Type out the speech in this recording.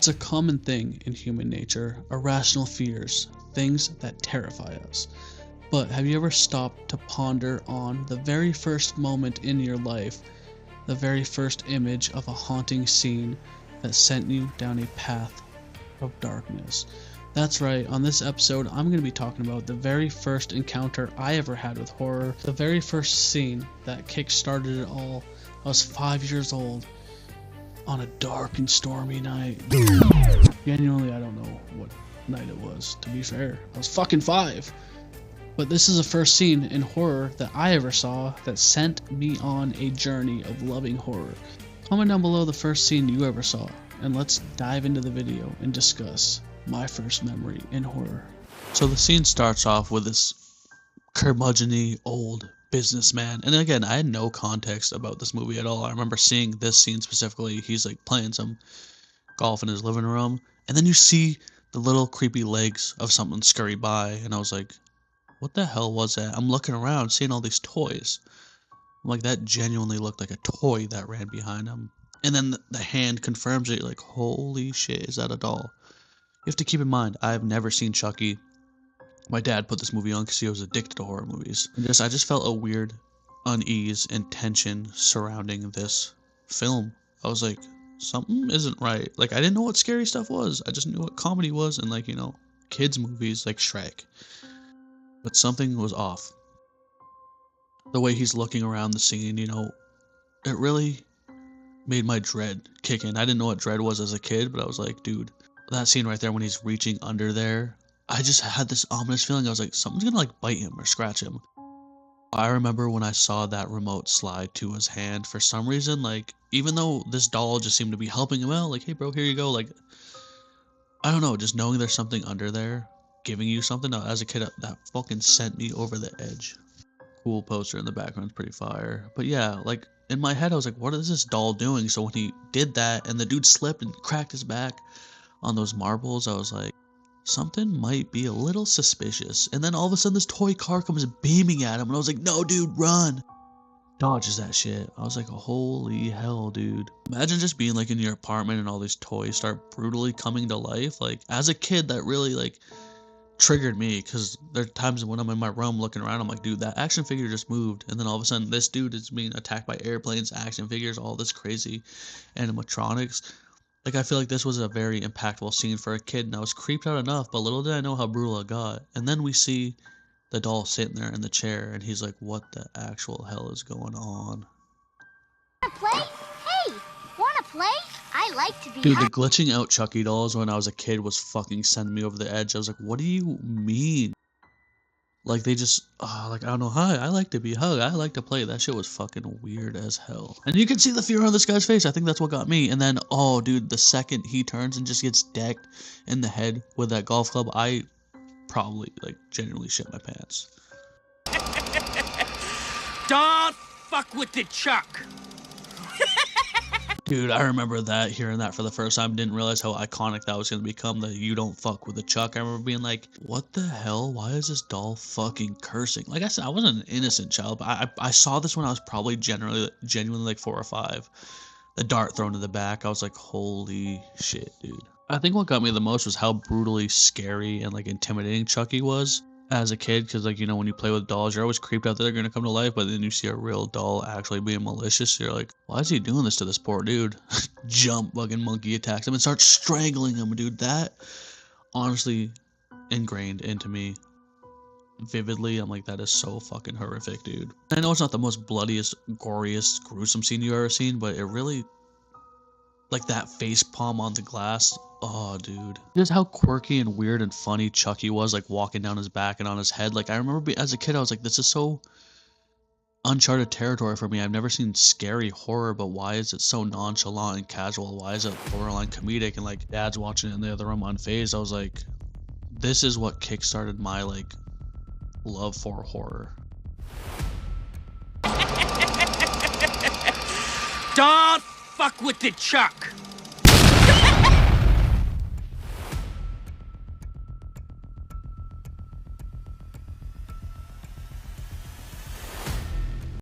It's a common thing in human nature, irrational fears, things that terrify us. But have you ever stopped to ponder on the very first moment in your life, the very first image of a haunting scene that sent you down a path of darkness? That's right, on this episode I'm going to be talking about the very first encounter I ever had with horror, the very first scene that kick-started it all. I was 5 years old on a dark and stormy night. Genuinely, I don't know what night it was, to be fair. I was fucking 5. But this is the first scene in horror that I ever saw that sent me on a journey of loving horror. Comment down below the first scene you ever saw, and let's dive into the video and discuss my first memory in horror. So the scene starts off with this curmudgeon-y old businessman, and again, I had no context about this movie at all. I remember seeing this scene specifically. He's like playing some golf in his living room, and then you see the little creepy legs of something scurry by, and I was like, what the hell was that? I'm looking around, seeing all these toys. I'm like, that genuinely looked like a toy that ran behind him. And then the hand confirms it. You're like, holy shit, is that a doll? You have to keep in mind, I've never seen Chucky. My dad put this movie on because he was addicted to horror movies. And I just felt a weird unease and tension surrounding this film. I was like, something isn't right. Like, I didn't know what scary stuff was. I just knew what comedy was and, like, you know, kids movies like Shrek. But something was off. The way he's looking around the scene, you know, it really made my dread kick in. I didn't know what dread was as a kid, but I was like, dude, that scene right there when he's reaching under there, I just had this ominous feeling. I was like, something's gonna like bite him or scratch him. I remember when I saw that remote slide to his hand, for some reason, like, even though this doll just seemed to be helping him out, like, hey bro, here you go, like, I don't know, just knowing there's something under there giving you something, as a kid, that fucking sent me over the edge. Cool poster in the background's pretty fire. But yeah, like, in my head I was like, what is this doll doing? So when he did that and the dude slipped and cracked his back on those marbles, I was like, something might be a little suspicious. And then all of a sudden this toy car comes beaming at him, and I was like, no dude, run. Dodges that shit. I was like, holy hell, dude. Imagine just being like in your apartment and all these toys start brutally coming to life. Like, as a kid, that really like triggered me, because there are times when I'm in my room looking around, I'm like, dude, that action figure just moved, and then all of a sudden this dude is being attacked by airplanes, action figures, all this crazy animatronics. Like, I feel like this was a very impactful scene for a kid, and I was creeped out enough, but little did I know how brutal it got. And then we see the doll sitting there in the chair, and he's like, what the actual hell is going on? Wanna play? Hey, wanna play? I like to be. Dude, the glitching out Chucky dolls when I was a kid was fucking sending me over the edge. I was like, what do you mean? Like, they just, like, I don't know, hi, I like to be hugged, I like to play. That shit was fucking weird as hell. And you can see the fear on this guy's face. I think that's what got me. And then, oh, dude, the second he turns and just gets decked in the head with that golf club, I probably, like, genuinely shit my pants. Don't fuck with the Chuck. Dude, I remember that, hearing that for the first time. Didn't realize how iconic that was going to become, the you don't fuck with the Chuck. I remember being like, what the hell? Why is this doll fucking cursing? Like I said, I wasn't an innocent child, but I saw this when I was probably genuinely like 4 or 5. The dart thrown to the back. I was like, holy shit, dude. I think what got me the most was how brutally scary and like intimidating Chucky was as a kid, because, like, you know, when you play with dolls, you're always creeped out that they're gonna come to life, but then you see a real doll actually being malicious, you're like, why is he doing this to this poor dude? Jump, fucking monkey attacks him and starts strangling him, dude. That honestly ingrained into me vividly. I'm like, that is so fucking horrific, dude. I know it's not the most bloodiest, goriest, gruesome scene you've ever seen, but it really, like, that face palm on the glass, oh, dude. Just how quirky and weird and funny Chucky was, like, walking down his back and on his head. Like, I remember as a kid, I was like, this is so uncharted territory for me. I've never seen scary horror, but why is it so nonchalant and casual? Why is it borderline comedic? And, like, dad's watching it in the other room unfazed. I was like, this is what kickstarted my, like, love for horror. Don't fuck with the Chuck.